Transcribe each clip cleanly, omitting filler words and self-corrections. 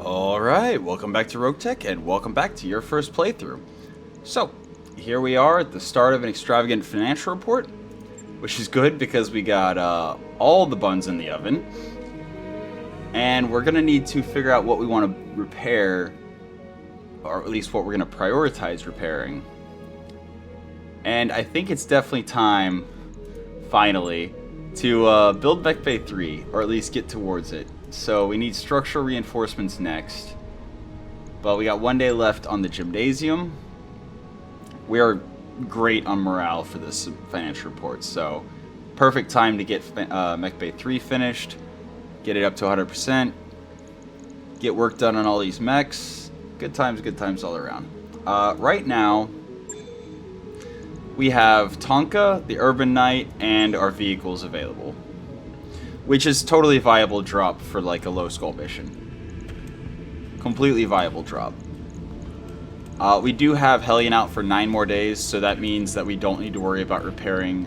Alright, welcome back to Roguetech, and welcome back to your first playthrough. So, here we are at the start of an extravagant financial report, which is good because we got all the buns in the oven. And we're going to need to figure out what we want to repair, or at least what we're going to prioritize repairing. And I think it's definitely time, finally, to build Mech Bay 3, or at least get towards it. So we need structural reinforcements next. But we got 1 day left on the gymnasium. We are great on morale for this financial report, so perfect time to get Mech Bay 3 finished, get it up to 100%, get work done on all these mechs. Good times all around. Right now, we have Tonka, the Urban Knight, and our vehicles available, which is totally viable drop for like a low skull mission. Completely viable drop. We do have Hellion out for 9 more days, so that means that we don't need to worry about repairing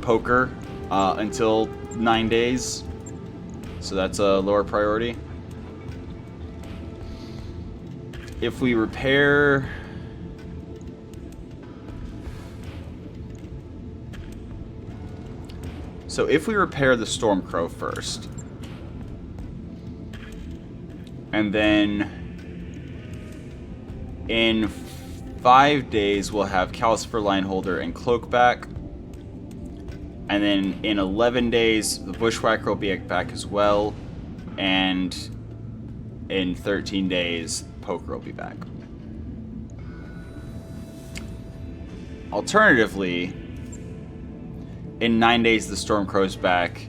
Poker until 9 days. So that's a lower priority. If we repair... So if we repair the Stormcrow first, and then in 5 days we'll have Calcifer Lineholder and Cloak back, and then in 11 days the Bushwhacker will be back as well, and in 13 days Poker will be back. Alternatively, in 9 days, the Stormcrow's back,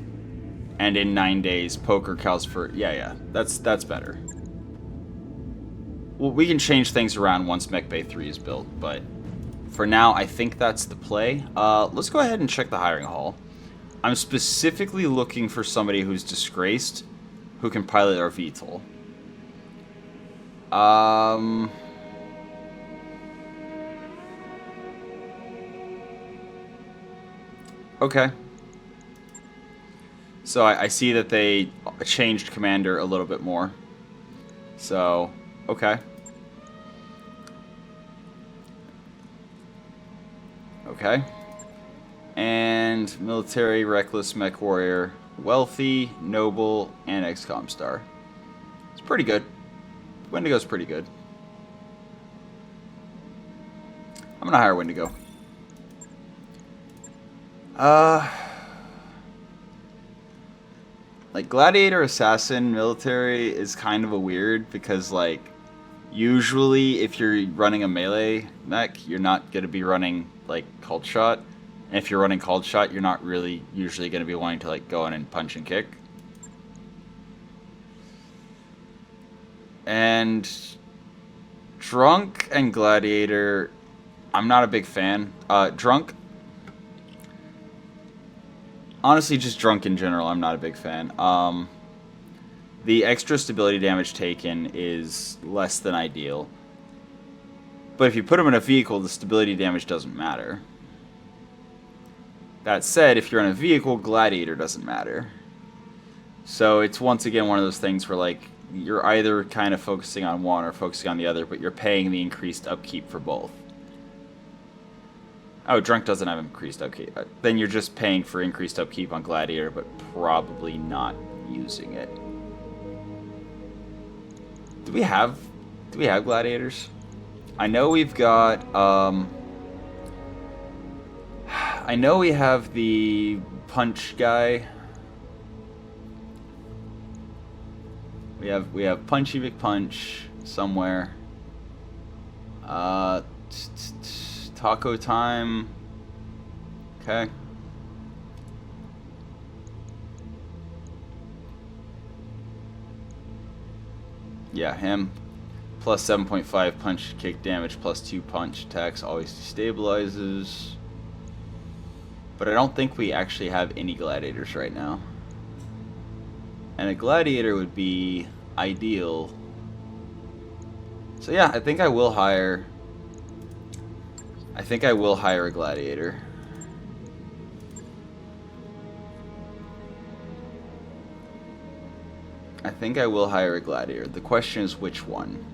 and in 9 days, Poker, Calcifer... Yeah, that's better. Well, we can change things around once Mech Bay 3 is built, but for now, I think that's the play. Let's go ahead and check the hiring hall. I'm specifically looking for somebody who's disgraced, who can pilot our VTOL. Okay. So I see that they changed Commander a little bit more. So, okay. Okay. And military, reckless, Mechwarrior, wealthy, noble, and XCOM star. It's pretty good. Wendigo's pretty good. I'm gonna hire Wendigo. Like, Gladiator, Assassin, Military is kind of a weird, because, like, usually if you're running a melee mech, you're not going to be running, like, Called Shot. And if you're running Called Shot, you're not really usually going to be wanting to, like, go in and punch and kick. And Drunk and Gladiator, I'm not a big fan. Drunk... Honestly, just Drunk in general, I'm not a big fan. The extra stability damage taken is less than ideal. But if you put him in a vehicle, the stability damage doesn't matter. That said, if you're in a vehicle, Gladiator doesn't matter. So it's once again one of those things where, like, you're either kind of focusing on one or focusing on the other, but you're paying the increased upkeep for both. Oh, Drunk doesn't have increased upkeep. Then you're just paying for increased upkeep on Gladiator, but probably not using it. Do we have Gladiators? I know we've got I know we have the Punch guy. We have Punchy McPunch somewhere. Taco time. Okay. Yeah, him. Plus 7.5 punch kick damage, plus 2 punch attacks, always destabilizes. But I don't think we actually have any gladiators right now. And a gladiator would be ideal. So yeah, I think I will hire a gladiator. I think I will hire a gladiator. The question is which one.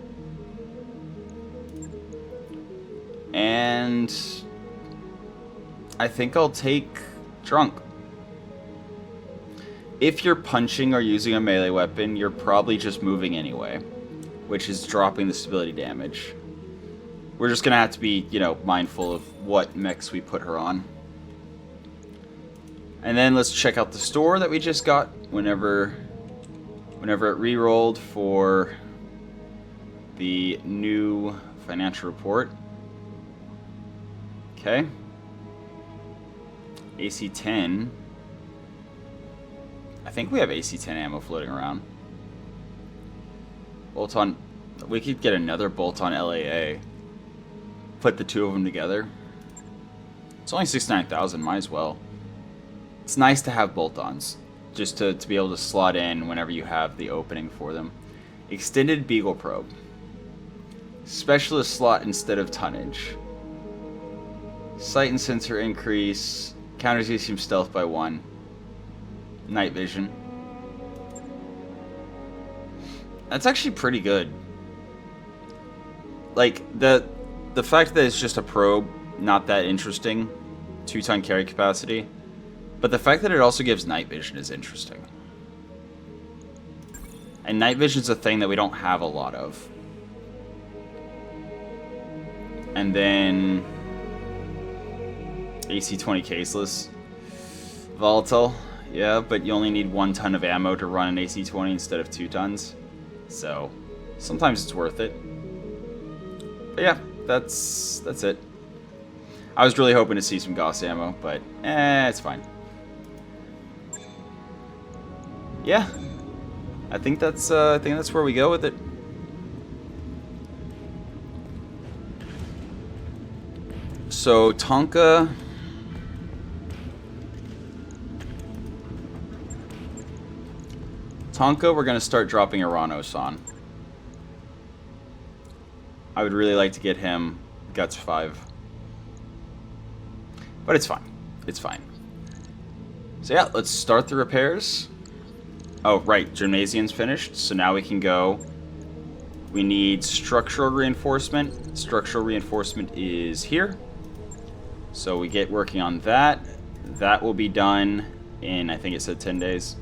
And I think I'll take drunk. If you're punching or using a melee weapon, you're probably just moving anyway, which is dropping the stability damage. We're just going to have to be, you know, mindful of what mechs we put her on. And then let's check out the store that we just got whenever it re-rolled for the new financial report. Okay. AC 10. I think we have AC 10 ammo floating around. Bolt on. We could get another bolt on LAA. Put the two of them together. It's only 69,000. Might as well. It's nice to have bolt-ons, just to be able to slot in whenever you have the opening for them. Extended Beagle Probe. Specialist slot instead of tonnage. Sight and sensor increase. Counters use stealth by 1. Night vision. That's actually pretty good. Like, the fact that it's just a probe, not that interesting. 2-ton carry capacity. But the fact that it also gives night vision is interesting. And night vision's a thing that we don't have a lot of. And then AC 20 caseless. Volatile. Yeah, but you only need 1 ton of ammo to run an AC 20 instead of 2 tons. So, sometimes it's worth it. But yeah, that's it. I was really hoping to see some Gauss ammo, but it's fine. Yeah, I think that's where we go with it. So Tonka. We're going to start dropping Iranos on. I would really like to get him Guts 5. But it's fine. It's fine. So yeah, let's start the repairs. Oh, right. Gymnasium's finished. So now we can go. We need structural reinforcement. Structural reinforcement is here. So we get working on that. That will be done in, I think it said 10 days.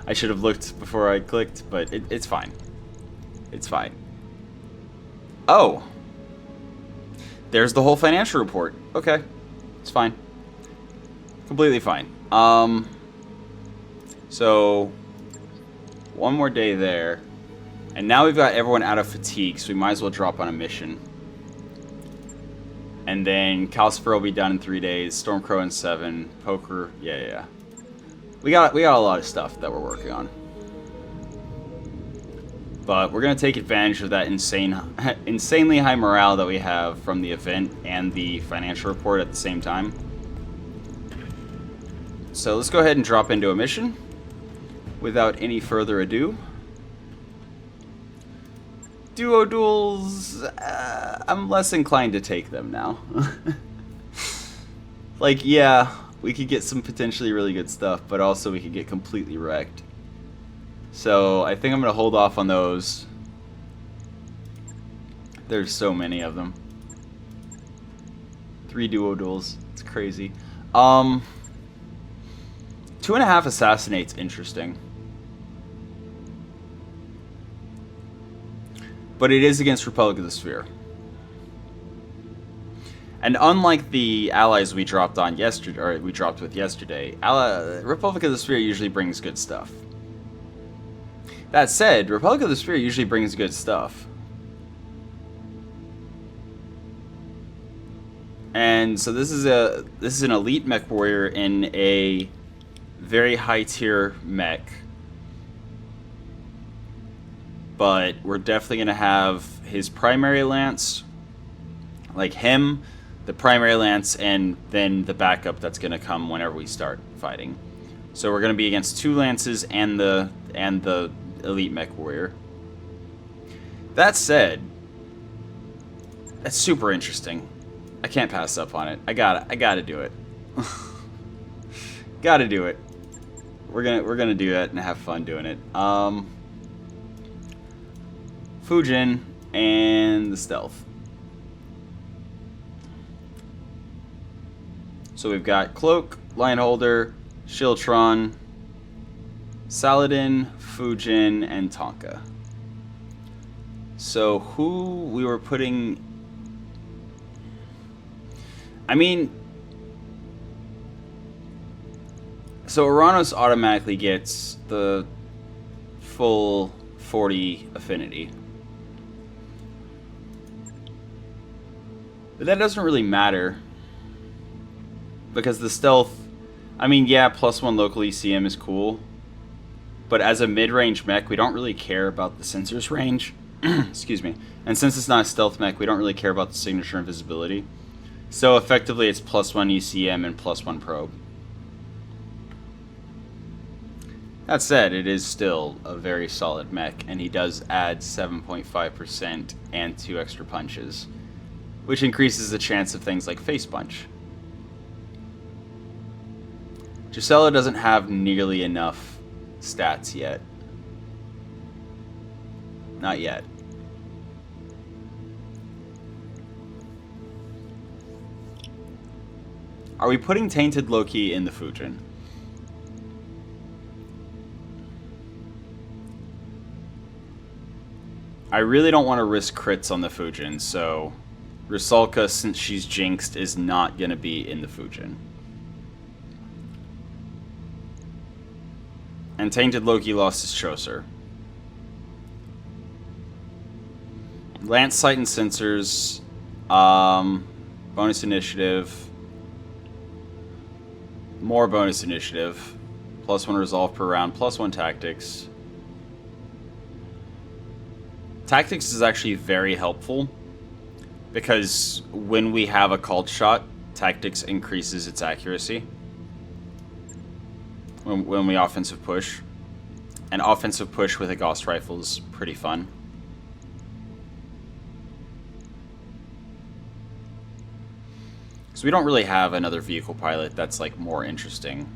I should have looked before I clicked, but it's fine. It's fine. Oh. There's the whole financial report. Okay. It's fine. Completely fine. So, one more day there. And now we've got everyone out of fatigue, so we might as well drop on a mission. And then Calcifer will be done in 3 days. Stormcrow in 7. Poker, yeah. We got a lot of stuff that we're working on. But we're gonna take advantage of that insanely high morale that we have from the event and the financial report at the same time. So let's go ahead and drop into a mission without any further ado. Duo duels, I'm less inclined to take them now. Like, yeah, we could get some potentially really good stuff, but also we could get completely wrecked. So I think I'm going to hold off on those. There's so many of them. 3 duo duels. It's crazy. 2.5 assassinate's interesting. But it is against Republic of the Sphere. And unlike the allies we dropped on yesterday, or we dropped with yesterday, Republic of the Sphere usually brings good stuff. That said, Republic of the Sphere usually brings good stuff. And so this is an elite Mechwarrior in a very high tier mech. But we're definitely going to have his primary lance, like him, the primary lance, and then the backup that's going to come whenever we start fighting. So we're going to be against 2 lances and the elite Mechwarrior. That said, that's super interesting. I can't pass up on it. I gotta do it. Gotta do it. We're gonna do that and have fun doing it. Fujin, and the stealth. So we've got Cloak, Lionholder, Shieldtron, Saladin, Fujin, and Tonka. So who we were putting... I mean... So Uranos automatically gets the full 40 affinity. But that doesn't really matter. Because the stealth... I mean, yeah, +1 local ECM is cool. But as a mid-range mech, we don't really care about the sensor's range. Excuse me. And since it's not a stealth mech, we don't really care about the signature invisibility. So effectively, it's +1 ECM and +1 probe. That said, it is still a very solid mech, and he does add 7.5% and 2 extra punches, which increases the chance of things like face punch. Gisela doesn't have nearly enough stats yet. Not yet. Are we putting Tainted Loki in the Fujin? I really don't want to risk crits on the Fujin, so Rusalka, since she's jinxed, is not going to be in the Fujin. And Tainted Loki lost his Chaucer. Lance Sight and Sensors, bonus initiative, more bonus initiative, +1 resolve per round, +1 tactics. Tactics is actually very helpful because when we have a called shot, tactics increases its accuracy when we offensive push. And offensive push with a Gauss rifle is pretty fun. So we don't really have another vehicle pilot that's like more interesting.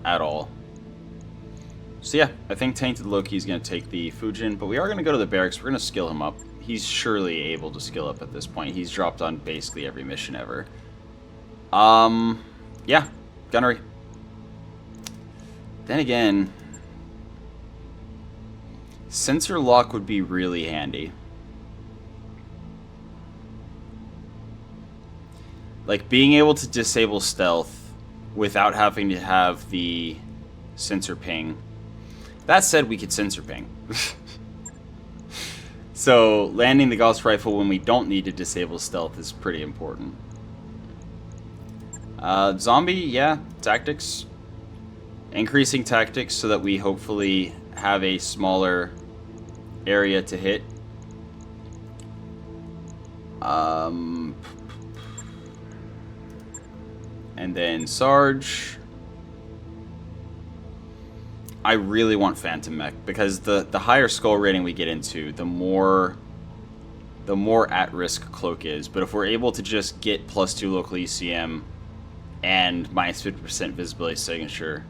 At all. So yeah, I think Tainted Loki is going to take the Fujin, but we are going to go to the barracks. We're going to skill him up. He's surely able to skill up at this point. He's dropped on basically every mission ever. Yeah, gunnery. Then again, sensor lock would be really handy. Like being able to disable stealth without having to have the sensor ping. That said, we could sensor ping. So landing the Gauss rifle when we don't need to disable stealth is pretty important. Zombie, yeah, tactics. Increasing tactics so that we hopefully have a smaller area to hit. And then Sarge. I really want Phantom Mech because the higher skull rating we get into, the more at-risk Cloak is. But if we're able to just get +2 local ECM and -50% visibility signature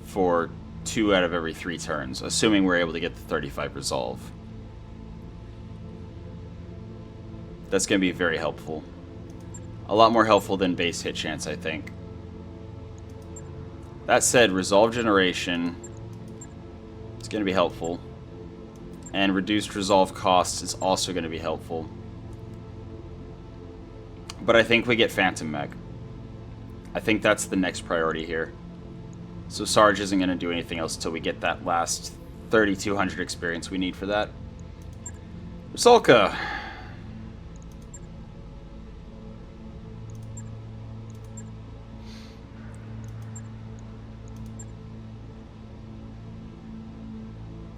for 2 out of every 3 turns, assuming we're able to get the 35 resolve, that's going to be very helpful. A lot more helpful than base hit chance, I think. That said, resolve generation is going to be helpful. And reduced resolve costs is also going to be helpful. But I think we get Phantom Mech. I think that's the next priority here. So Sarge isn't going to do anything else until we get that last 3,200 experience we need for that. Rusalka.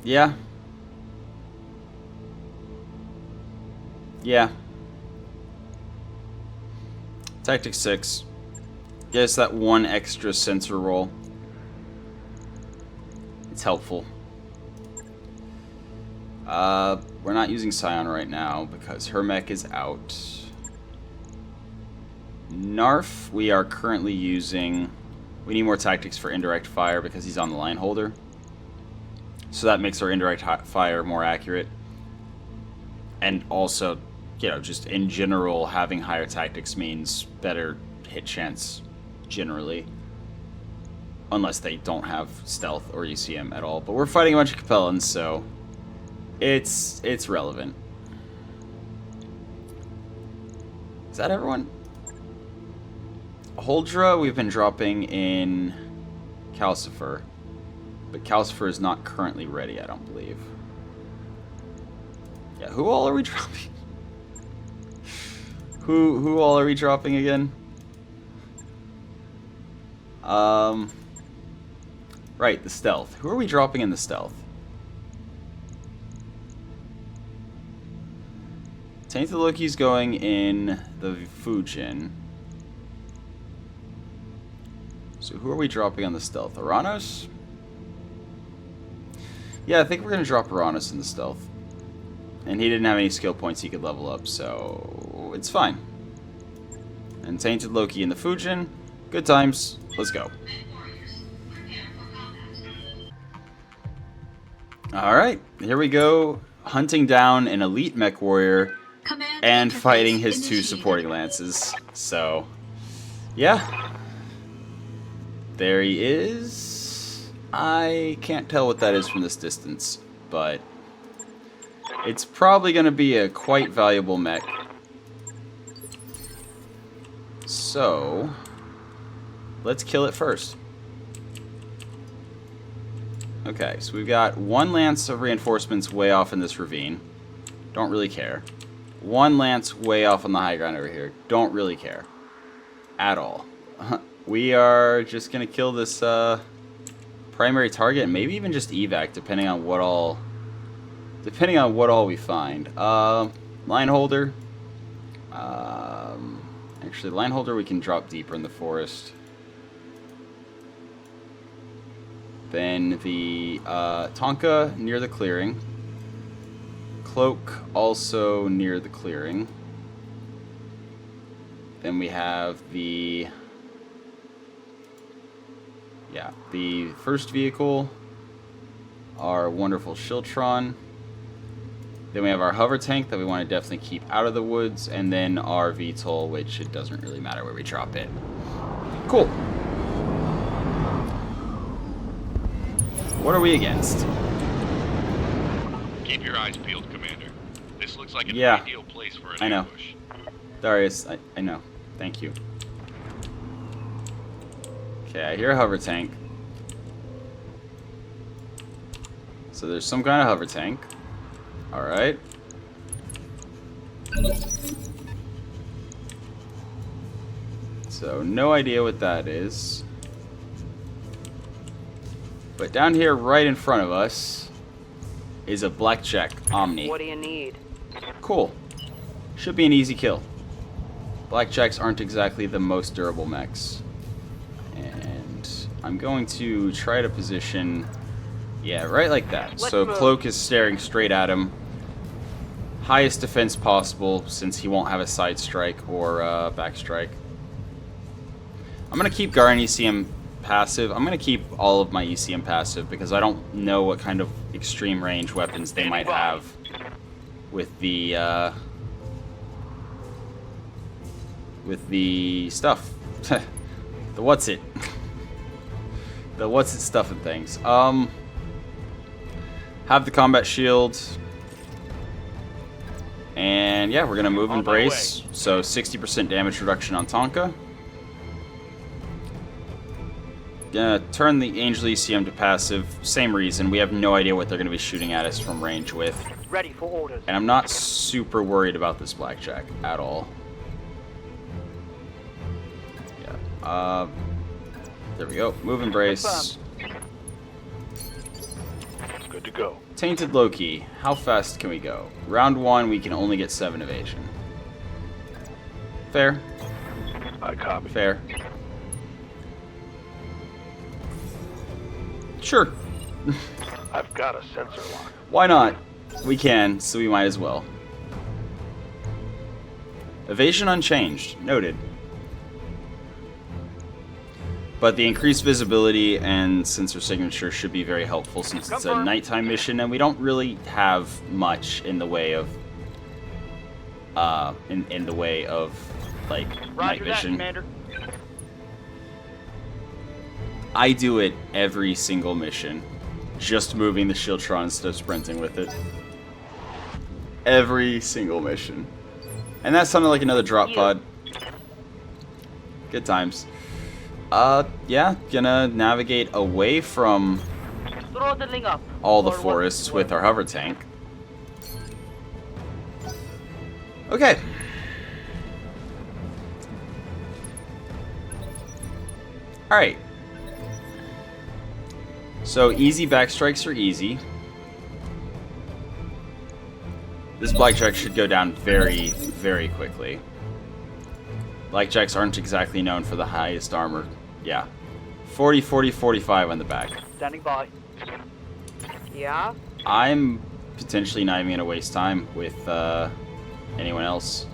Yeah. Yeah. Tactic 6. Get us that 1 extra sensor roll. It's helpful. We're not using Scion right now because her mech is out. Narf, we are currently using We need more tactics for indirect fire because he's on the line holder. So that makes our indirect fire more accurate. And also, you know, just in general, having higher tactics means better hit chance generally. Unless they don't have stealth or UCM at all. But we're fighting a bunch of Capellans, so it's relevant. Is that everyone? Huldra we've been dropping in Calcifer. But Calcifer is not currently ready, I don't believe. Yeah, who all are we dropping? Who all are we dropping again? Right, the stealth. Who are we dropping in the stealth? Tainted Loki's going in the Fujin. So who are we dropping on the stealth? Aranos? Yeah, I think we're going to drop Aranos in the stealth. And he didn't have any skill points he could level up, so it's fine. And Tainted Loki in the Fujin. Good times. Let's go. Alright, here we go. Hunting down an elite Mechwarrior and fighting his 2 supporting lances. So, yeah. There he is. I can't tell what that is from this distance, but it's probably going to be a quite valuable mech. So, let's kill it first. Okay, so we've got 1 lance of reinforcements way off in this ravine. Don't really care. 1 lance way off on the high ground over here. Don't really care. At all. We are just going to kill this primary target, and maybe even just evac, depending on what all we find. Line holder. Actually, line holder we can drop deeper in the forest. Then the Tonka near the clearing. Cloak also near the clearing. Then we have the first vehicle, our wonderful Shiltron. Then we have our hover tank that we want to definitely keep out of the woods, and then our VTOL, which it doesn't really matter where we drop it. Cool. What are we against? Keep your eyes peeled, Commander. This looks like an Yeah, ideal place for an I know. ambush. Darius, I know. Thank you. Okay, I hear a hover tank. So there's some kind of hover tank. Alright. So, no idea what that is. But down here, right in front of us, is a Blackjack Omni. What do you need? Cool. Should be an easy kill. Blackjacks aren't exactly the most durable mechs. And I'm going to try to position... Yeah, right like that. So Cloak is staring straight at him. Highest defense possible, since he won't have a side strike or back strike. I'm going to keep Garen ECM passive. I'm going to keep all of my ECM passive, because I don't know what kind of extreme range weapons they might have with the stuff. The what's it? The what's it stuff and things. Have the combat shield. And yeah, we're going to move and brace. So 60% damage reduction on Tonka. Gonna turn the Angel ECM to passive. Same reason. We have no idea what they're going to be shooting at us from range with. Ready for orders. And I'm not super worried about this Blackjack at all. Yeah. There we go. Move and brace. Good to go. Tainted Loki. How fast can we go? Round 1, we can only get 7 evasion. Fair. I copy. Fair. Sure. I've got a sensor lock. Why not? We can, so we might as well. Evasion unchanged. Noted. But the increased visibility and sensor signature should be very helpful since it's a nighttime mission and we don't really have much in the way of like night vision. I do it every single mission, just moving the Shieldtron instead of sprinting with it. Every single mission. And that sounded like another drop pod. Good times. Yeah, gonna navigate away from all the forests with our hover tank. Okay. Alright. So, easy backstrikes are easy. This blackjack should go down very, very quickly. Blackjacks aren't exactly known for the highest armor. Yeah. 40, 40, 45 on the back. Standing by. Yeah? I'm potentially not even going to waste time with anyone else.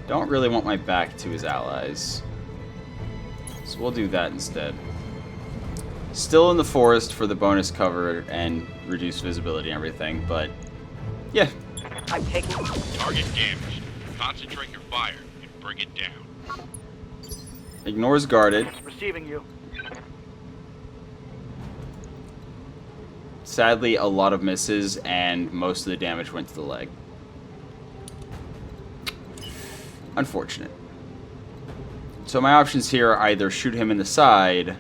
Don't really want my back to his allies. So we'll do that instead. Still in the forest for the bonus cover and reduced visibility and everything, but yeah. I'm taking Target damaged. Concentrate your fire and bring it down. Ignores guarded. Receiving you. Sadly, a lot of misses and most of the damage went to the leg. Unfortunate. So my options here are either shoot him in the side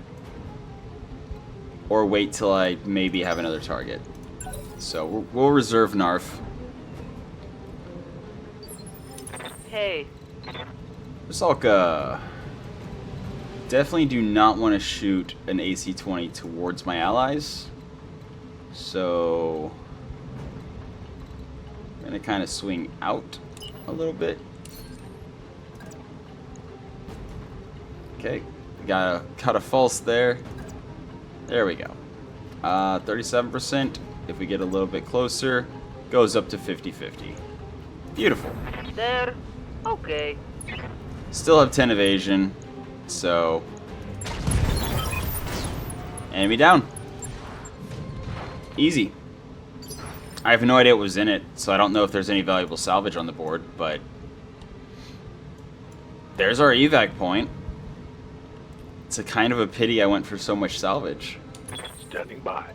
or wait till I maybe have another target. So we'll reserve Narf. Hey. Salka. Definitely do not want to shoot an AC-20 towards my allies. So I'm going to kind of swing out a little bit. Okay, got a false there. There we go. 37%. If we get a little bit closer, goes up to 50-50. Beautiful. There. Okay. Still have 10 evasion, so enemy down. Easy. I have no idea what was in it, so I don't know if there's any valuable salvage on the board, but there's our evac point. It's a kind of a pity I went for so much salvage. Standing by.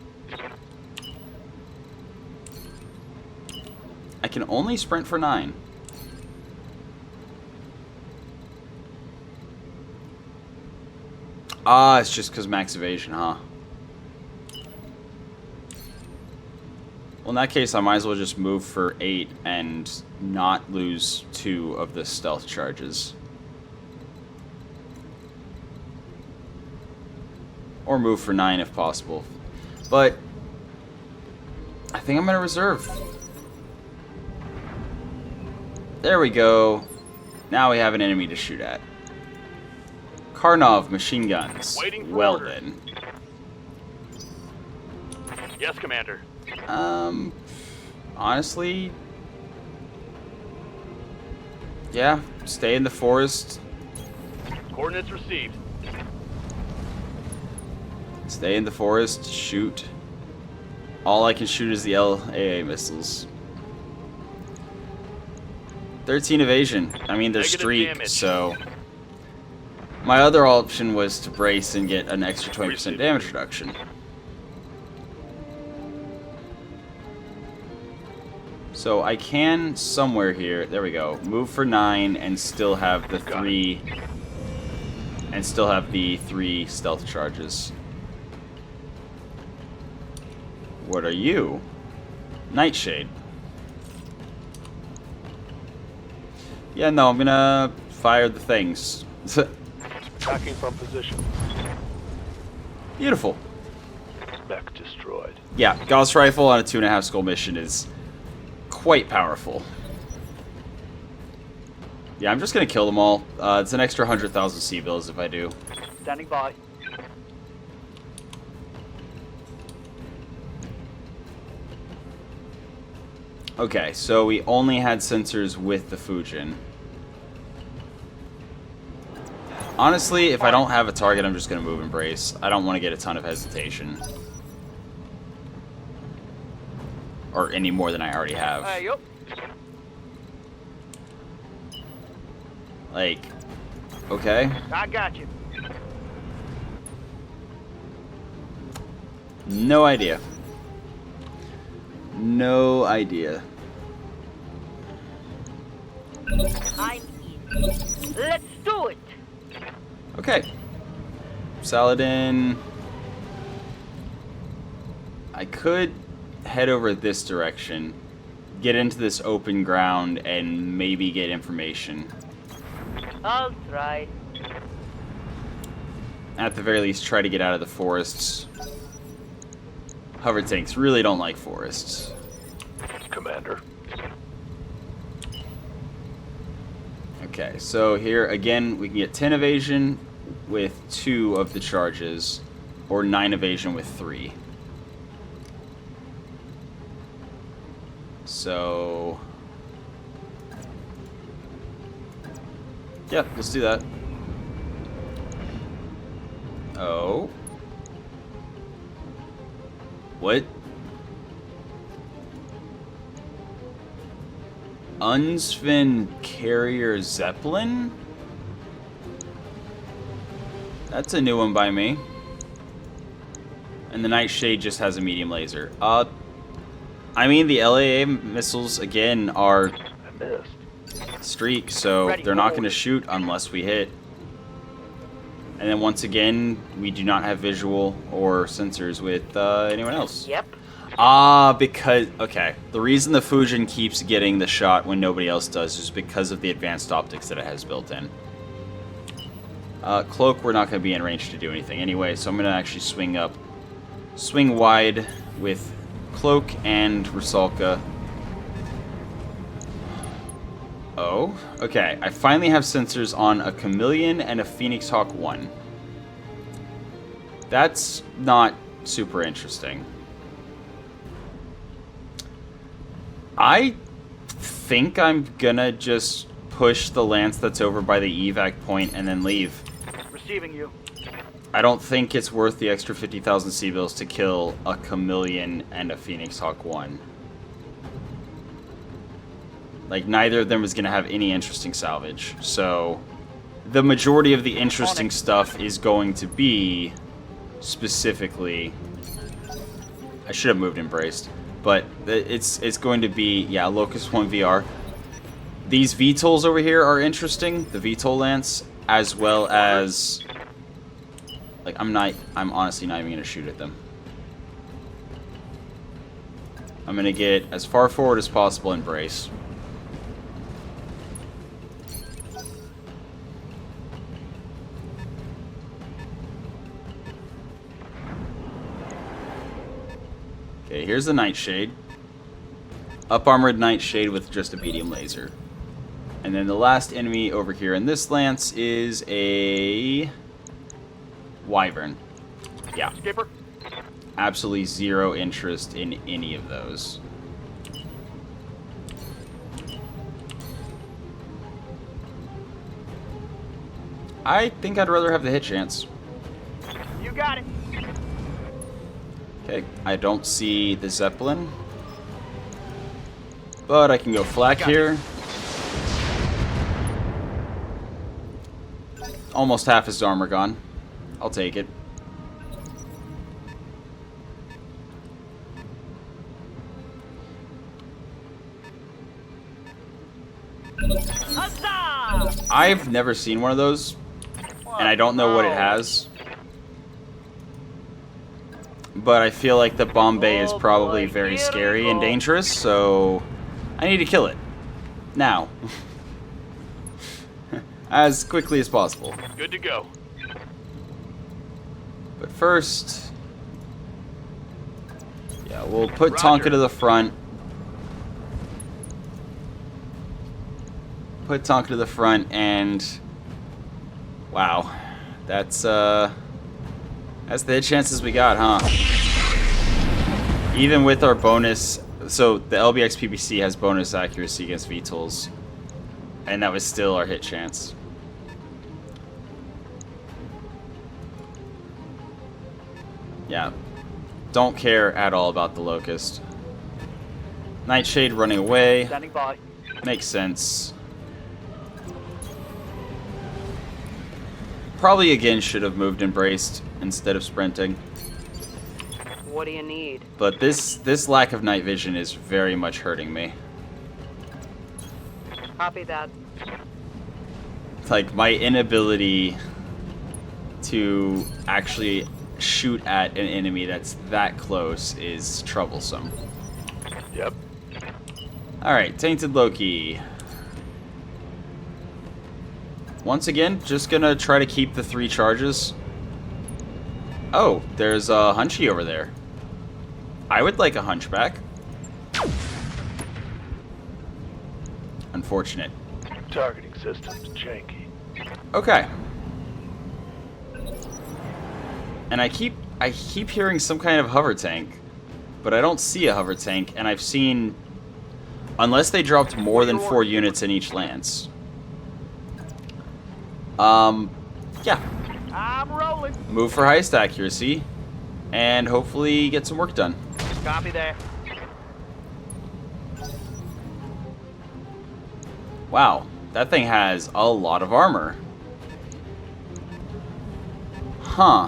I can only sprint for 9. Ah, it's just because max evasion, huh? Well, in that case, I might as well just move for 8 and not lose 2 of the stealth charges. Or move for 9 if possible. But I think I'm going to reserve. There we go. Now we have an enemy to shoot at. Karnov machine guns. Waiting for well orders. then. Yes, Commander. Honestly, yeah, stay in the forest. Coordinates received. Stay in the forest, shoot. All I can shoot is the LAA missiles. 13 evasion. I mean, they're Negative streak, damage. so my other option was to brace and get an extra 20% damage reduction. So I can somewhere here, there we go, move for 9 and still have the 3 and still have the 3 stealth charges. What are you? Nightshade. Yeah, no, I'm gonna fire the things. Tracking from position. Beautiful. Mech destroyed. Yeah, Gauss Rifle on a 2.5 skull mission is quite powerful. Yeah, I'm just gonna kill them all. It's an extra 100,000 C-bills if I do. Standing by. Okay, so we only had sensors with the Fujin. Honestly, if I don't have a target, I'm just going to move and brace. I don't want to get a ton of hesitation. Or any more than I already have. Yup. Like, okay. I got you. No idea. No idea. I'm in. Let's do it. Okay. Saladin. I could head over this direction, get into this open ground, and maybe get information. I'll try. At the very least, try to get out of the forests. Hover tanks really don't like forests. Commander. Okay, so here again we can get 10 evasion with 2 of the charges, or 9 evasion with 3. So yeah, let's do that. Oh. What? Unsven Carrier Zeppelin? That's a new one by me. And the Nightshade just has a medium laser. I mean, the LAA missiles, again, are streak, so they're not going to shoot unless we hit. And then once again, we do not have visual or sensors with anyone else. Yep. Because... Okay. The reason the Fujin keeps getting the shot when nobody else does is because of the advanced optics that it has built in. Cloak, we're not going to be in range to do anything anyway, so I'm going to actually swing wide with Cloak and Rusalka. Oh, okay. I finally have sensors on a Chameleon and a Phoenix Hawk 1. That's not super interesting. I think I'm gonna just push the lance that's over by the evac point and then leave. Receiving you. I don't think it's worth the extra 50,000 C-bills to kill a Chameleon and a Phoenix Hawk 1. Like, neither of them is going to have any interesting salvage. So, the majority of the interesting stuff is going to be specifically... I should have moved Embraced. But it's going to be, yeah, Locust 1 VR. These VTOLs over here are interesting. The VTOL Lance, as well as... Like, I'm honestly not even going to shoot at them. I'm going to get as far forward as possible and brace. Okay, here's the Nightshade. Up-armored Nightshade with just a medium laser. And then the last enemy over here in this lance is a... Wyvern. Yeah. Skipper. Absolutely zero interest in any of those. I think I'd rather have the hit chance. You got it. Okay, I don't see the Zeppelin. But I can go flak here. Almost half his armor gone. I'll take it. Huzzah! I've never seen one of those, and I don't know what it has. But I feel like the Bombay is probably very scary and dangerous, so I need to kill it. Now. As quickly as possible. Good to go. But first... Yeah, we'll put Tonka to the front. Put Tonka to the front and... Wow. That's the hit chances we got, huh? Even with our bonus so the LBX PPC has bonus accuracy against VTOLs, and that was still our hit chance. Yeah, don't care at all about the Locust. Nightshade running away. Standing by. Makes sense. Probably again should have moved and braced instead of sprinting. What do you need? But this lack of night vision is very much hurting me. Copy that. Like, my inability to actually shoot at an enemy that's that close is troublesome. Yep. Alright, Tainted Loki. Once again, just gonna try to keep the 3 charges. Oh, there's a Hunchy over there. I would like a Hunchback. Unfortunate. Targeting system's janky. Okay. And I keep hearing some kind of hover tank, but I don't see a hover tank, and I've seen, unless they dropped more than 4 units in each lance. Yeah. I'm rolling. Move for highest accuracy, and hopefully get some work done. Copy that. Wow, that thing has a lot of armor. Huh.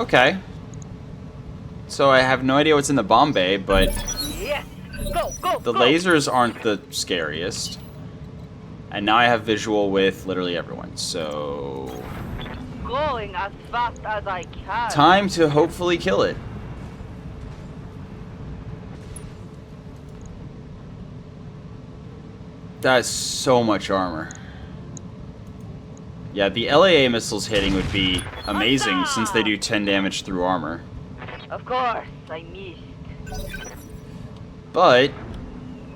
Okay. So I have no idea what's in the bomb bay, but Yes. Go. the lasers aren't the scariest. And now I have visual with literally everyone, so Going as fast as I can. time to hopefully kill it. That is so much armor. Yeah, the LAA missiles hitting would be amazing since they do 10 damage through armor. Of course, I missed. But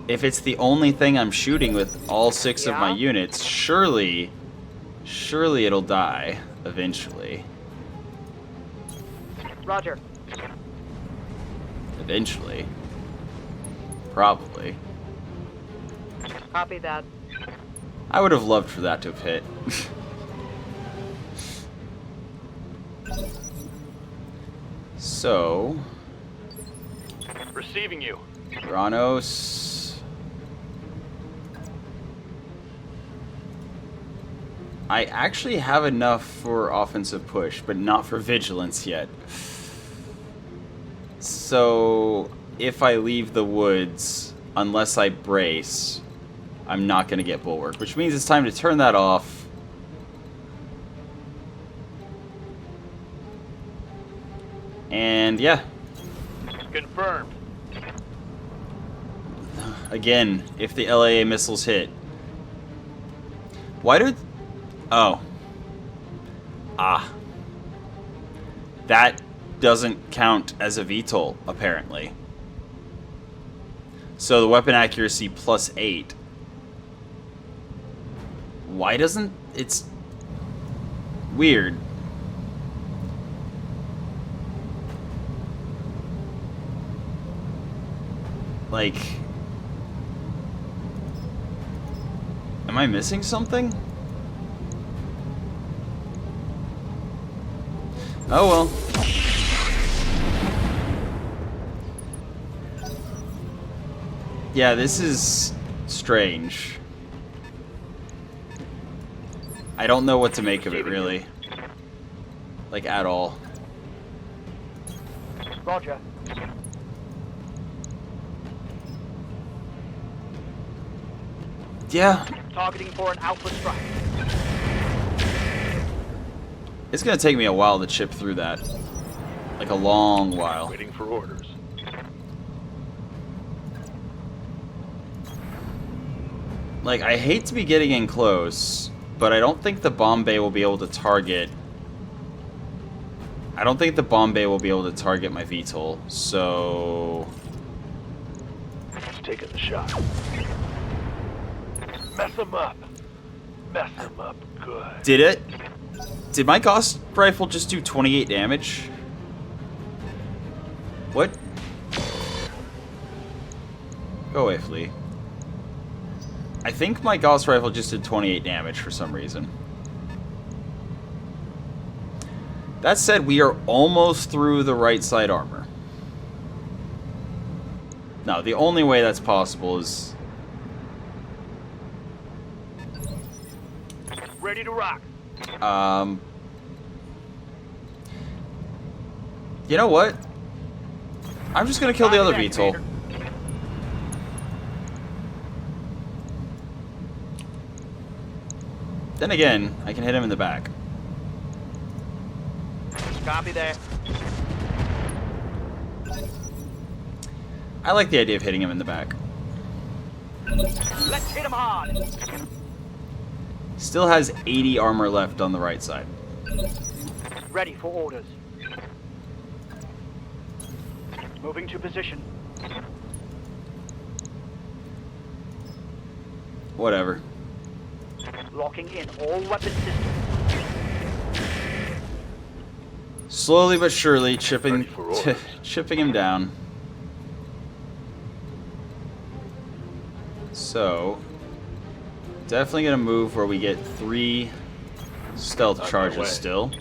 if it's the only thing I'm shooting with all 6 of my Yeah? units, surely it'll die eventually. Roger. Eventually. Probably. Copy that. I would have loved for that to have hit. So, Receiving you. Granos. I actually have enough for offensive push, but not for vigilance yet. So, if I leave the woods, unless I brace, I'm not going to get bulwark, which means it's time to turn that off. And yeah, Confirmed. again, if the LAA missiles hit. Why did... Oh. Ah. That doesn't count as a VTOL, apparently. So the weapon accuracy +8. Why doesn't... It's... weird. Like... Am I missing something? Oh well. Yeah, this is strange. I don't know what to make of it, really. Like, at all. Roger. Yeah, Targeting for an alpha strike. it's gonna take me a while to chip through that. Like, a long while. Waiting for orders. Like, I hate to be getting in close, but I don't think the bomb bay will be able to target... I don't think the bomb bay will be able to target my VTOL, so... Taking the shot. Mess them up. Mess them up good. Did it? Did my Gauss rifle just do 28 damage? What? Go away, Flea. I think my Gauss rifle just did 28 damage for some reason. That said, we are almost through the right side armor. No, the only way that's possible is... Ready to rock. You know what? I'm just gonna kill the other VTOL. Then again, I can hit him in the back. Copy that. I like the idea of hitting him in the back. Let's hit him hard. Still has 80 armor left on the right side. Ready for orders. Moving to position. Whatever. Locking in all weapon systems. Slowly but surely, chipping Ready for orders. chipping him down. So, definitely gonna move where we get 3 stealth On my charges way. still.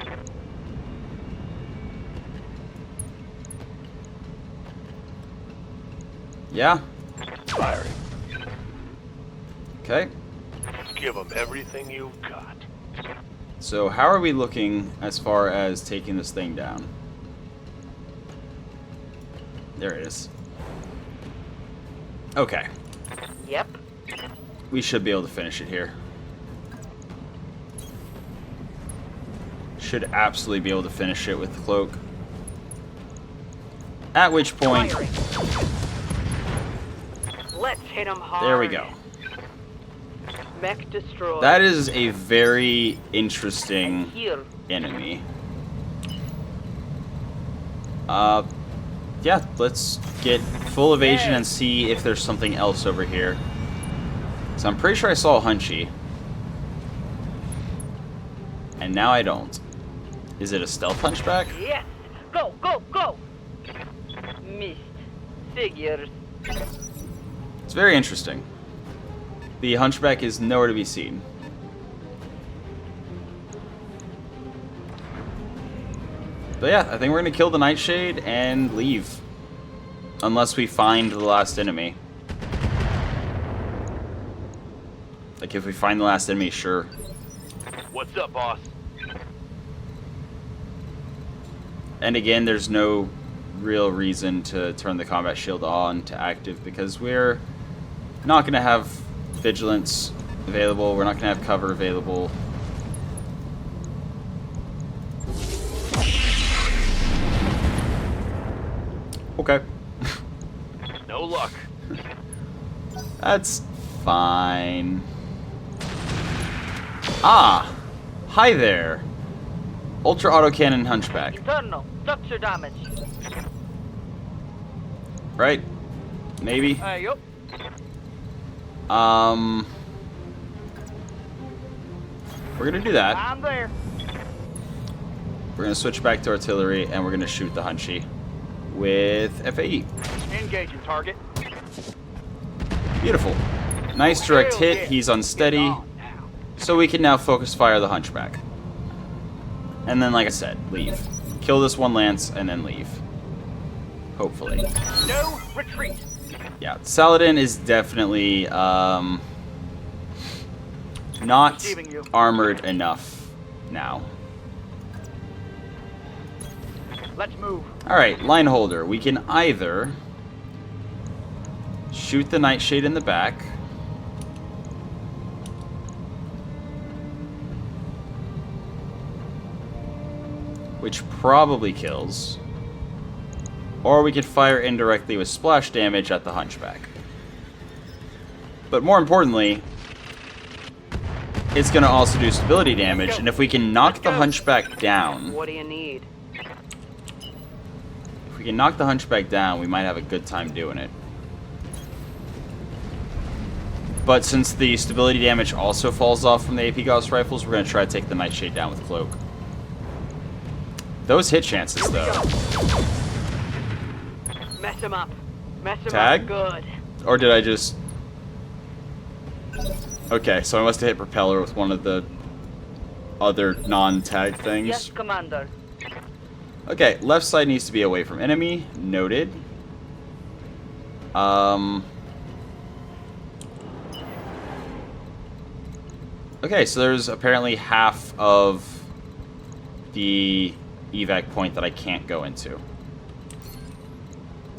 Yeah. Firing. Okay. Give them everything you've got. So how are we looking as far as taking this thing down? There it is. Okay. Yep. We should be able to finish it here. Should absolutely be able to finish it with the cloak. At which point... Firing. Let's hit him hard. There we go. Mech destroyed. That is a very interesting Here. enemy. Yeah, let's get full evasion and see if there's something else over here. So I'm pretty sure I saw a Hunchy. And now I don't. Is it a stealth hunchback? Yes. Go, go, go. Missed. Figures. It's very interesting. The hunchback is nowhere to be seen. But yeah, I think we're going to kill the Nightshade and leave. Unless we find the last enemy. Like, if we find the last enemy, sure. What's up, boss? And again, there's no real reason to turn the combat shield on to active because we're not going to have vigilance available. We're not going to have cover available. Okay. No luck. That's fine. Ah! Hi there! Ultra autocannon hunchback. Internal. Structure damage. Right? Maybe? Hey, yup. We're gonna do that. I'm there. We're gonna switch back to artillery and we're gonna shoot the Hunchy with FAE. Engaging target. Beautiful. Nice direct Hell hit. yeah. He's Get unsteady. on now. So we can now focus fire the hunchback. And then, like I said, leave. Kill this one lance and then leave. Hopefully. No retreat. Yeah, Saladin is definitely not Receiving you. armored enough now. Let's move. Alright, line holder. We can either shoot the Nightshade in the back. Which probably kills. Or we could fire indirectly with splash damage at the Hunchback. But more importantly, it's going to also do stability damage, and if we can knock the Hunchback down... What do you need? If we can knock the Hunchback down, we might have a good time doing it. But since the stability damage also falls off from the AP Gauss rifles, we're going to try to take the Nightshade down with Cloak. Those hit chances, though. Mess him up. Mess him Tag? up good. Or did I just... Okay, so I must have hit propeller with one of the other non-tag things. Yes, Commander. Okay, left side needs to be away from enemy. Noted. Okay, so there's apparently half of the evac point that I can't go into.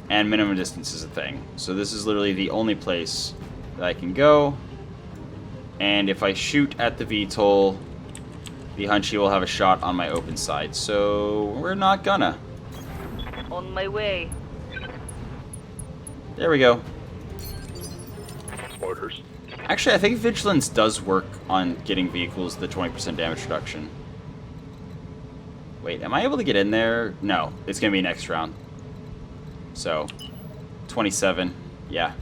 And minimum distance is a thing. So this is literally the only place that I can go. And if I shoot at the VTOL, the Hunchy will have a shot on my open side. So we're not gonna. On my way. There we go. Orders. Actually, I think Vigilance does work on getting vehicles the 20% damage reduction. Wait, am I able to get in there? No, it's going to be next round. So, 27, yeah.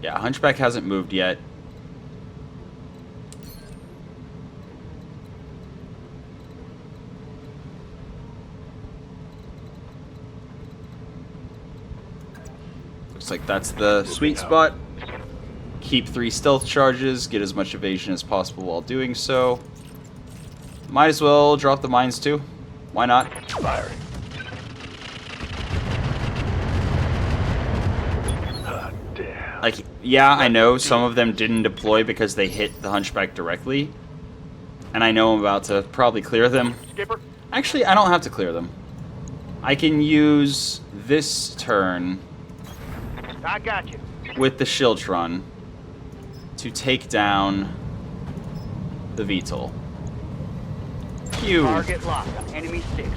Yeah, Hunchback hasn't moved yet. Looks like that's the sweet spot. Keep 3 stealth charges, get as much evasion as possible while doing so. Might as well drop the mines too. Why not? Firing. Damn. Like, yeah, I know some of them didn't deploy because they hit the Hunchback directly. And I know I'm about to probably clear them. Skipper. Actually, I don't have to clear them. I can use this turn I got you. with the Shieldtron to take down the VTOL. Phew. Target locked. Enemy 6.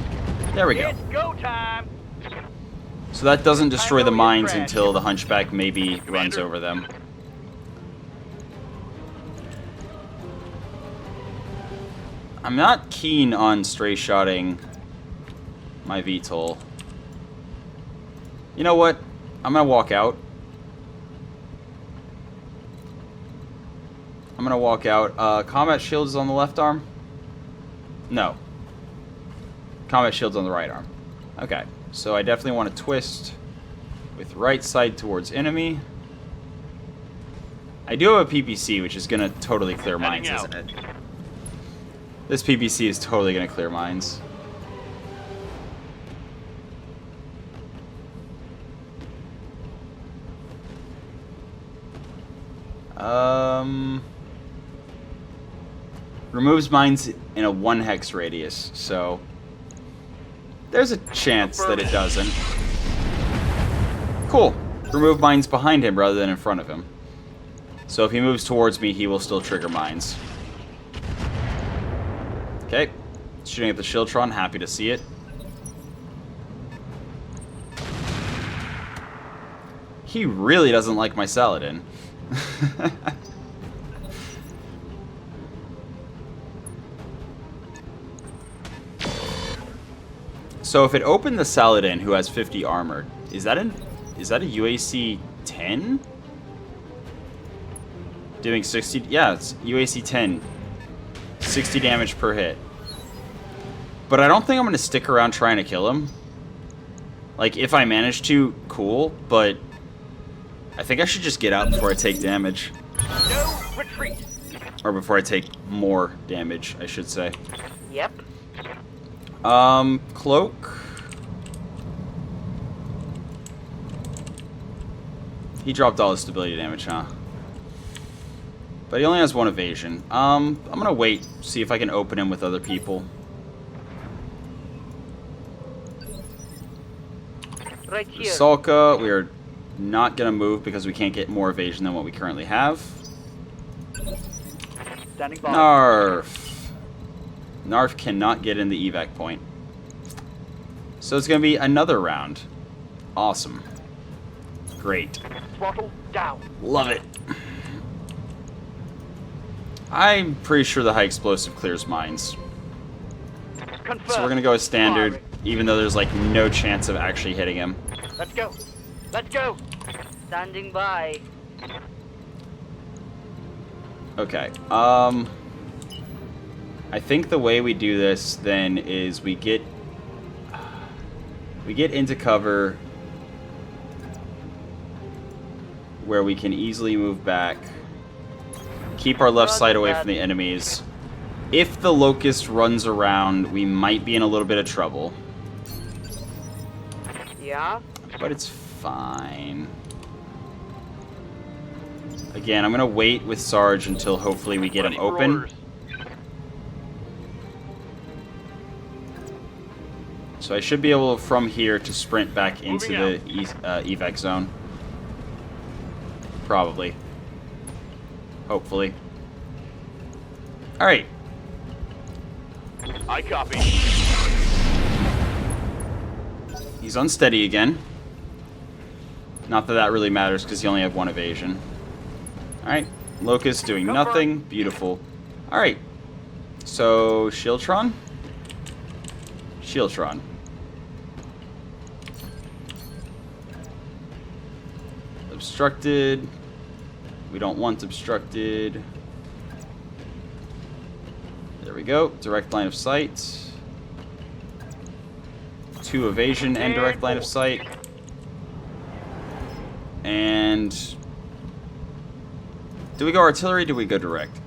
There we go. It's go time. So that doesn't destroy I the know mines you're trash. until the Hunchback maybe runs Commander. over them. I'm not keen on stray-shotting my VTOL. You know what? I'm gonna walk out. I'm gonna walk out. Combat shield is on the left arm? No. Combat shield's on the right arm. Okay, so I definitely want to twist with right side towards enemy. I do have a PPC, which is gonna totally clear mines, Heading isn't it? This PPC is totally gonna clear mines. Removes mines in a 1 hex radius, so there's a chance that it doesn't. Cool. Remove mines behind him rather than in front of him. So if he moves towards me, he will still trigger mines. Okay. Shooting at the Shieldtron, happy to see it. He really doesn't like my Saladin. So if it opened the Saladin, who has 50 armor, is that a UAC 10? Doing 60, yeah, it's UAC 10. 60 damage per hit. But I don't think I'm going to stick around trying to kill him. Like, if I manage to, cool, but I think I should just get out before I take damage. No retreat. Or before I take more damage, I should say. Yep. Cloak. He dropped all his stability damage, huh? But he only has 1 evasion. I'm gonna wait, see if I can open him with other people. Right here. Salka, we are not gonna move because we can't get more evasion than what we currently have. Standing by. Narf. Narf cannot get in the evac point. So it's gonna be another round. Awesome. Great. Throttle down. Love it. I'm pretty sure the high explosive clears mines. Confirm. So we're gonna go as standard, Firing. even though there's like no chance of actually hitting him. Let's go. Let's go. Standing by. I think the way we do this then is we get into cover where we can easily move back, keep our left side away from the enemies. If the locust runs around, we might be in a little bit of trouble. Yeah? But it's fine. Again, I'm going to wait with Sarge until hopefully we get him Ready for open. orders. So I should be able, from here, to sprint back into the evac zone. Probably. Hopefully. Alright. I copy. He's unsteady again. Not that that really matters, because he only had 1 evasion. Alright. Locust doing nothing. Beautiful. Alright. So, Shieldtron? Shieldtron. Obstructed. We don't want obstructed. There we go. Direct line of sight. 2 evasion and direct line of sight. And do we go artillery or do we go direct?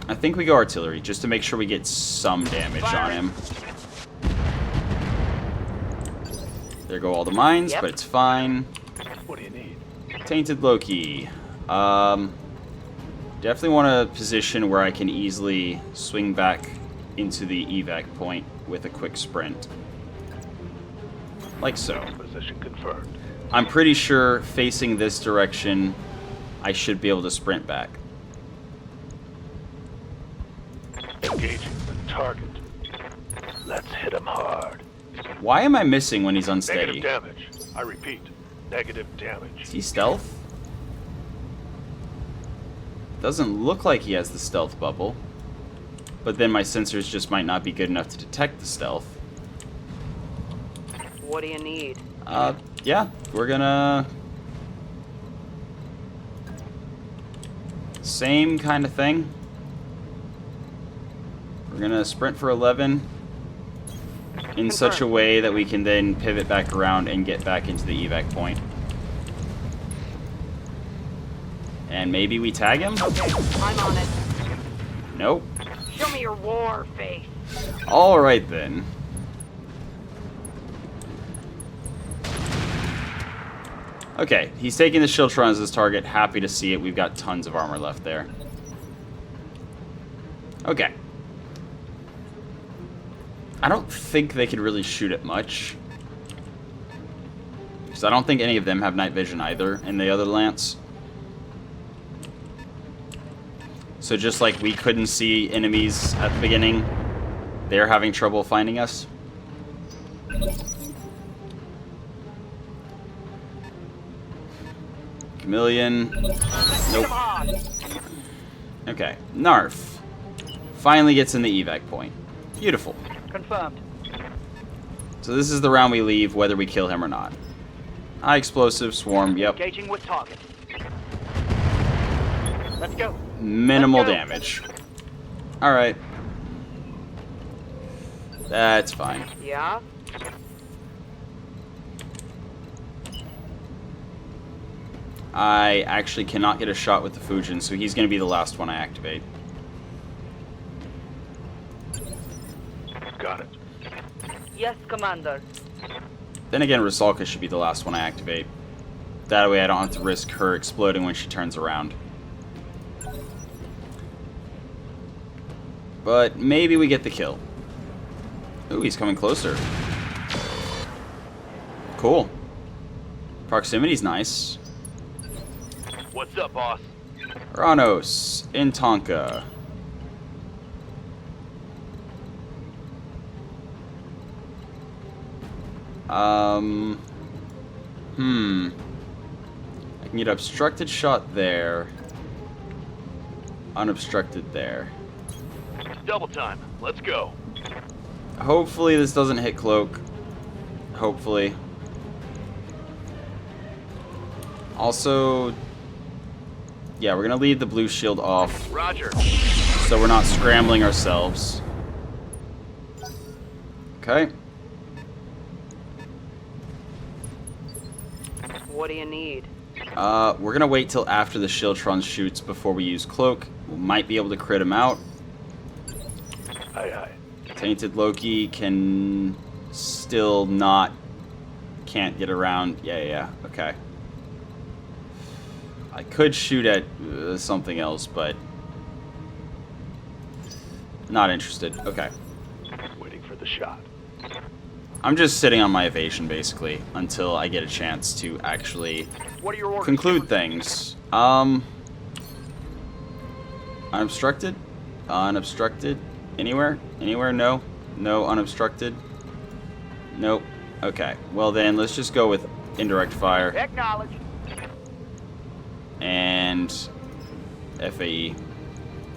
I think we go artillery, just to make sure we get some damage on him. There go all the mines, Yep. but it's fine. What do you need? Tainted Loki. Definitely want a position where I can easily swing back into the evac point with a quick sprint. Like so. Position confirmed. I'm pretty sure facing this direction, I should be able to sprint back. Engaging the target. Let's hit him hard. Why am I missing when he's unsteady? Negative damage. I repeat, negative damage. Is he stealth? Doesn't look like he has the stealth bubble. But then my sensors just might not be good enough to detect the stealth. What do you need? Yeah, we're gonna... Same kind of thing. We're gonna sprint for 11 in such a way that we can then pivot back around and get back into the evac point. And maybe we tag him? Okay, I'm on it. Nope. Show me your war face. Alright then. Okay, he's taking the Shieldtron as his target. Happy to see it. We've got tons of armor left there. Okay. I don't think they could really shoot it much. Because I don't think any of them have night vision either in the other lance. So just like we couldn't see enemies at the beginning, they're having trouble finding us. Chameleon. Nope. Okay. Narf. Finally gets in the evac point. Beautiful. Confirmed. So this is the round we leave, whether we kill him or not. High explosive, swarm, yep. Engaging with target. Let's go. Minimal Let's go. damage. Alright. That's fine. Yeah? I actually cannot get a shot with the Fujin, so he's going to be the last one I activate. Got it. Yes, Commander. Then again, Rusalka should be the last one I activate. That way I don't have to risk her exploding when she turns around. But maybe we get the kill. Ooh, he's coming closer. Cool. Proximity's nice. What's up, boss? Ranos, in Tonka. I can get obstructed shot there. Unobstructed there. Double time. Let's go. Hopefully this doesn't hit Cloak. Hopefully. Also, yeah, we're gonna leave the blue shield off Roger. so so we're not scrambling ourselves. Okay. What do you need? We're gonna wait till after the Shieldtron shoots before we use Cloak. We might be able to crit him out. Aye. Tainted Loki can still not... Can't get around. Yeah, okay. I could shoot at something else, but... Not interested. Okay. Waiting for the shot. I'm just sitting on my evasion, basically, until I get a chance to actually What are your orders? conclude things. Unobstructed? Unobstructed? Anywhere? Anywhere? No? No unobstructed? Nope. Okay. Well then, let's just go with indirect fire. Acknowledge. And... FAE.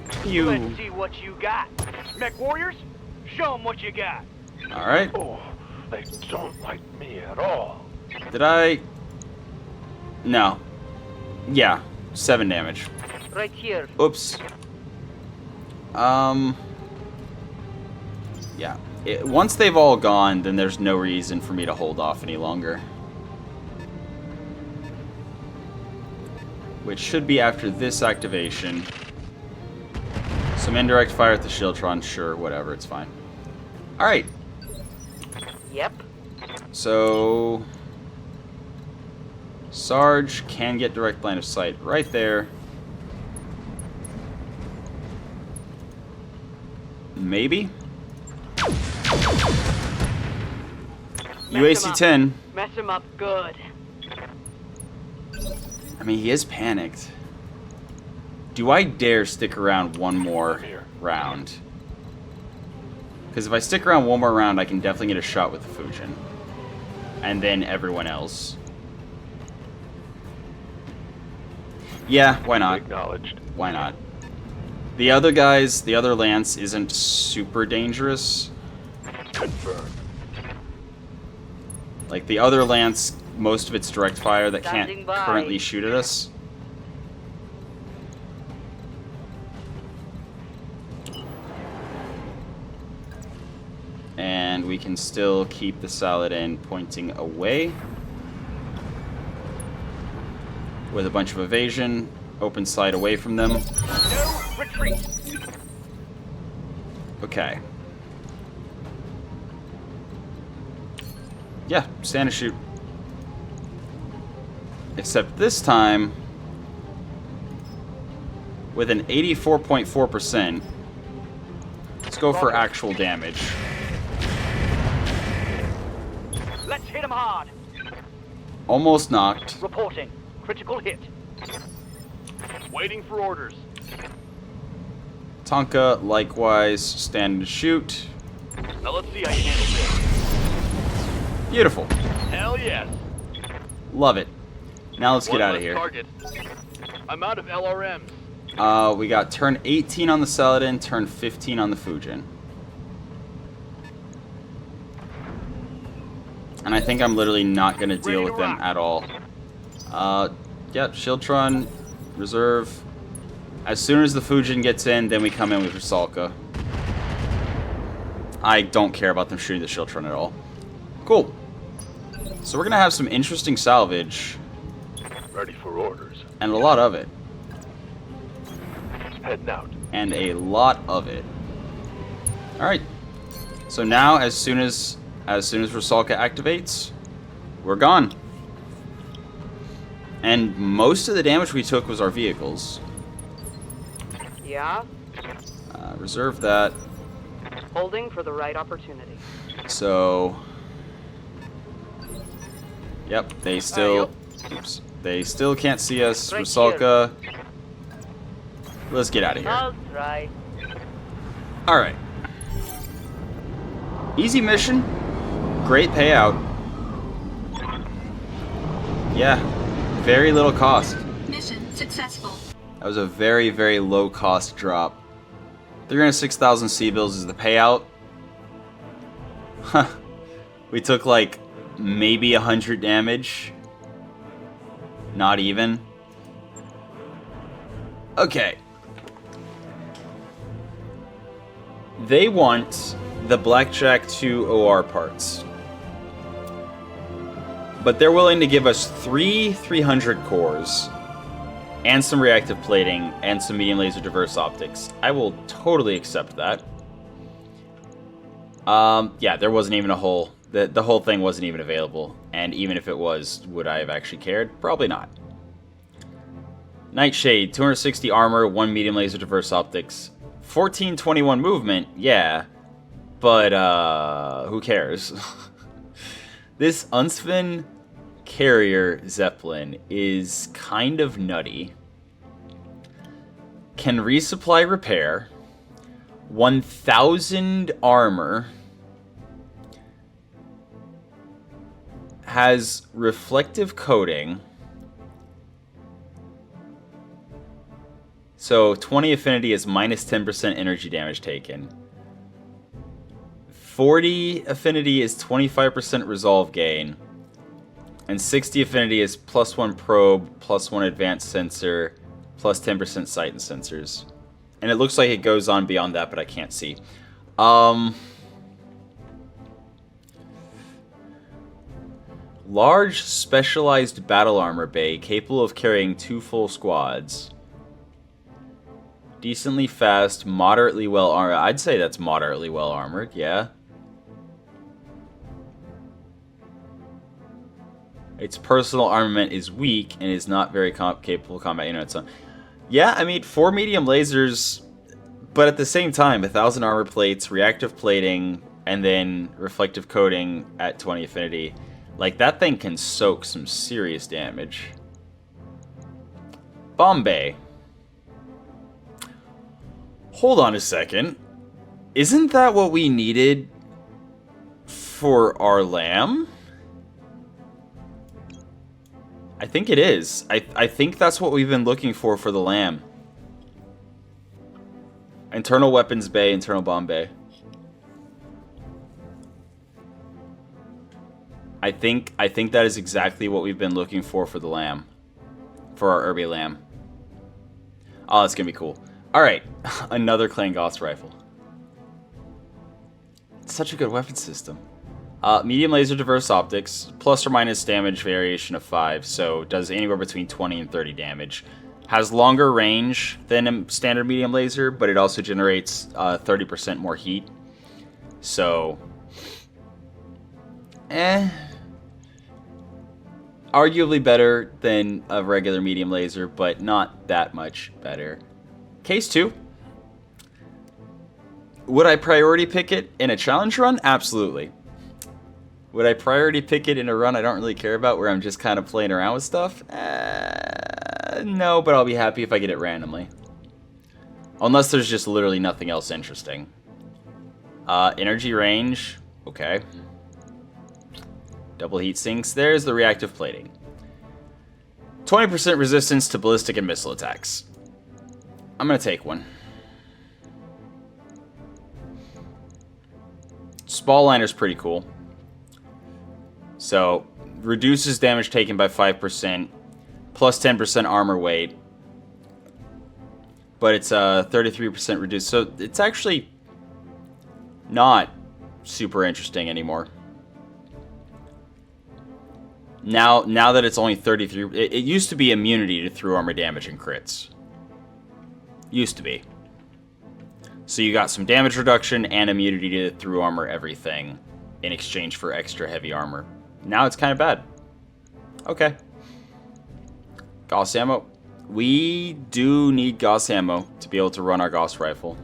Let's Pew! see what you got. Mechwarriors, show them what you got. Alright. Oh, they don't like me at all. Did I... No. Yeah. 7 damage. Right here. Oops. Yeah. Once they've all gone, then there's no reason for me to hold off any longer. Which should be after this activation. Some indirect fire at the Shieldtron, sure, whatever, it's fine. Alright. Yep. So... Sarge can get direct line of sight right there. Maybe? UAC 10. Mess him up good. I mean, he is panicked. Do I dare stick around one more round? Because if I stick around one more round, I can definitely get a shot with the Fujin. And then everyone else. Yeah, why not? Acknowledged. Why not? The other guys, the other Lance isn't super dangerous. Confirmed. Like, the other Lance, most of it's direct fire that Standing can't by. currently shoot at us. And we can still keep the Saladin pointing away. With a bunch of evasion. Open sight away from them. No retreat. Okay. Yeah, stand and shoot. Except this time, with an 84.4%, let's go for actual damage. Let's hit him hard. Almost knocked. Reporting. Critical hit. Waiting for orders. Tonka, likewise, stand and shoot. Now let's see how you handle Beautiful. this. Hell yes. Love it. Now let's get One out of less here. Target. I'm out of LRMs. We got turn 18 on the Saladin, turn 15 on the Fujin. And I think I'm literally not going to deal with them at all. Yep, Shieldtron, reserve. As soon as the Fujin gets in, then we come in with Rusalka. I don't care about them shooting the Shieldtron at all. Cool. So we're going to have some interesting salvage. Ready for orders. And a lot of it. Heading out. And a lot of it. Alright. So now, as soon as Rusalka activates, we're gone. And most of the damage we took was our vehicles. Yeah? Reserve that. Holding for the right opportunity. So... Yep, they still... Oops. They still can't see us. Right Rusalka. Let's get out of here. I'll try. Alright. Easy mission. Great payout. Yeah. Very little cost. Mission successful. That was a very, very low cost drop. 306,000 C-bills is the payout. Huh. We took like maybe 100 damage. Not even. Okay. They want the Blackjack 2 OR parts. But they're willing to give us 300 cores, and some reactive plating, and some medium laser diverse optics. I will totally accept that. Yeah, there wasn't even a whole... The whole thing wasn't even available. And even if it was, would I have actually cared? Probably not. Nightshade, 260 armor, 1 medium laser diverse optics. 1421 movement, yeah. But, who cares? This Unsven Carrier Zeppelin is kind of nutty. Can resupply repair. 1000 armor. Has reflective coating. So 20 affinity is minus 10% energy damage taken. 40 affinity is 25% resolve gain. And 60 affinity is plus 1 probe, plus 1 advanced sensor, plus 10% sight and sensors. And it looks like it goes on beyond that, but I can't see. Large specialized battle armor bay capable of carrying 2 full squads. Decently fast, moderately well armored. I'd say that's moderately well armored, yeah. Its personal armament is weak and is not very capable of combat units. So, yeah, I mean, 4 medium lasers, but at the same time, 1000 armor plates, reactive plating, and then reflective coating at 20 affinity. Like, that thing can soak some serious damage. Bombay. Hold on a second. Isn't that what we needed for our lamb? I think it is. I think that's what we've been looking for the lamb. Internal weapons bay, internal bomb bay. I think that is exactly what we've been looking for the lamb. For our Irby lamb. Oh, that's gonna be cool. Alright, another Clan Goss rifle. It's such a good weapon system. Medium laser diverse optics, plus or minus damage variation of 5, so does anywhere between 20 and 30 damage. Has longer range than a standard medium laser, but it also generates 30% more heat. So, arguably better than a regular medium laser, but not that much better. Case 2. Would I priority pick it in a challenge run? Absolutely. Would I priority pick it in a run I don't really care about, where I'm just kind of playing around with stuff? No, but I'll be happy if I get it randomly. Unless there's just literally nothing else interesting. Energy range. Okay. Double heat sinks. There's the reactive plating. 20% resistance to ballistic and missile attacks. I'm going to take one. Spall liner's pretty cool. So, reduces damage taken by 5%, plus 10% armor weight. But it's 33% reduced. So, it's actually not super interesting anymore. Now that it's only 33, it used to be immunity to through armor damage and crits. Used to be. So you got some damage reduction and immunity to through armor everything in exchange for extra heavy armor. Now it's kind of bad. Okay. Gauss ammo. We do need Gauss ammo to be able to run our Gauss rifle.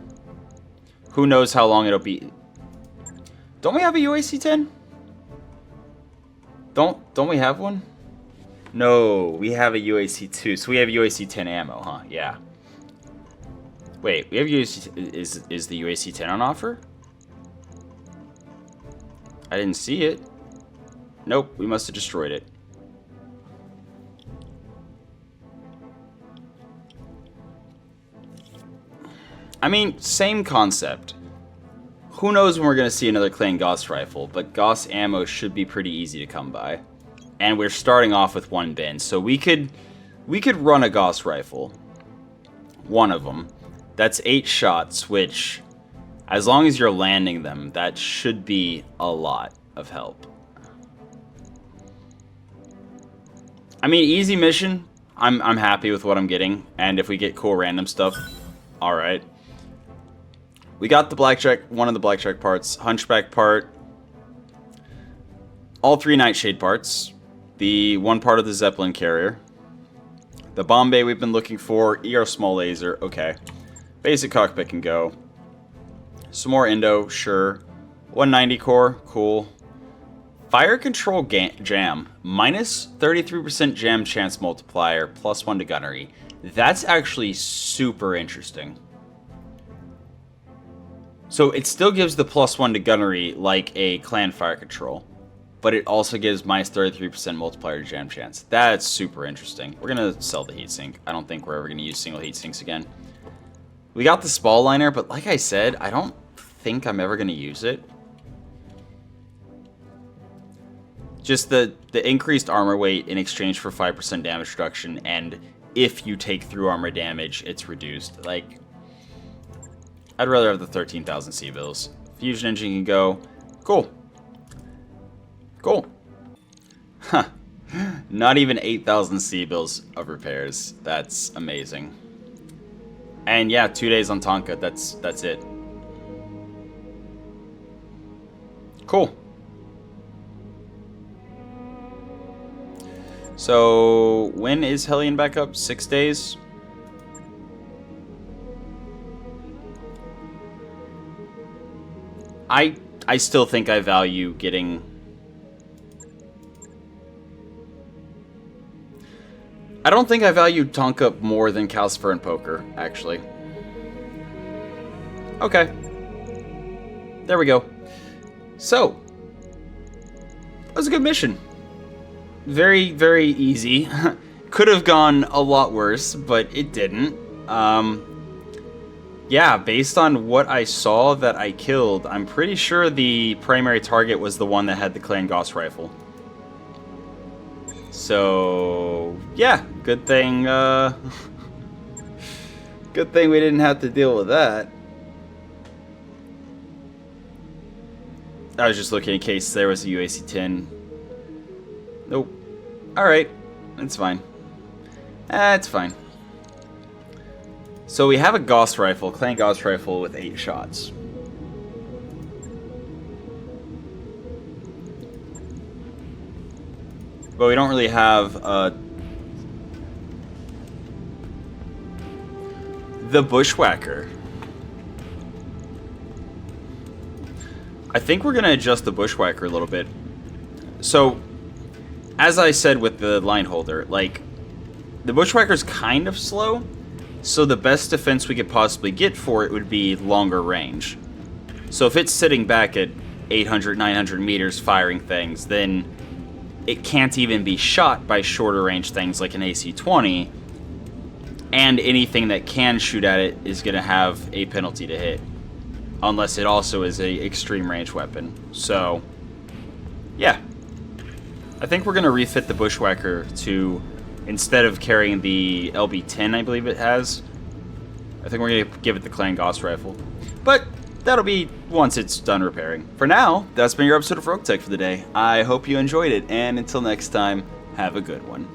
Who knows how long it'll be. Don't we have a UAC-10? Don't we have one? No, we have a UAC-2. So we have UAC-10 ammo, huh? Yeah. Wait, we have UAC... Is the UAC-10 on offer? I didn't see it. Nope, we must have destroyed it. I mean, same concept. Who knows when we're going to see another Clan Gauss rifle, but Gauss ammo should be pretty easy to come by. And we're starting off with 1 bin, so we could run a Gauss rifle. One of them. That's 8 shots, which As long as you're landing them, that should be a lot of help. I mean, easy mission. I'm happy with what I'm getting, and if we get cool random stuff, all right. We got the blackjack, one of the blackjack parts, hunchback part, all 3 nightshade parts, the one part of the Zeppelin carrier, the bomb bay we've been looking for, ER small laser, okay. Basic cockpit can go. Some more Indo, sure. 190 core, cool. Fire control jam, minus 33% jam chance multiplier, +1 to gunnery. That's actually super interesting. So it still gives the +1 to gunnery like a clan fire control, but it also gives minus 33% multiplier to jam chance. That's super interesting. We're gonna sell the heatsink. I don't think we're ever gonna use single heatsinks again. We got the spall liner, but like I said, I don't think I'm ever gonna use it. Just the increased armor weight in exchange for 5% damage reduction, and if you take through armor damage, it's reduced. Like, I'd rather have the 13,000 C-bills. Fusion engine can go. Cool. Cool. Huh. Not even 8,000 C-bills of repairs. That's amazing. And yeah, 2 days on Tonka. That's it. Cool. So, when is Hellion back up? 6 days? I still think I value getting... I don't think I value Tonka more than Calcifer and Poker, actually. Okay. There we go. So, that was a good mission. Very, very easy. Could have gone a lot worse, but it didn't. Yeah, based on what I saw that I killed, I'm pretty sure the primary target was the one that had the Clan Gauss rifle. So, yeah, good thing, good thing we didn't have to deal with that. I was just looking in case there was a UAC-10. Nope. Alright. It's fine. It's fine. So we have a Gauss rifle, Clan Gauss rifle with 8 shots. But we don't really have the Bushwhacker. I think we're going to adjust the Bushwhacker a little bit. So, as I said with the line holder, like, the Bushwhacker's kind of slow, so the best defense we could possibly get for it would be longer range. So if it's sitting back at 800, 900 meters firing things, then it can't even be shot by shorter range things like an AC-20, and anything that can shoot at it is going to have a penalty to hit, unless it also is a extreme range weapon. So, yeah. I think we're going to refit the Bushwhacker to, instead of carrying the LB-10, I believe it has, I think we're going to give it the Clan Gauss rifle. But that'll be once it's done repairing. For now, that's been your episode of Roguetech for the day. I hope you enjoyed it, and until next time, have a good one.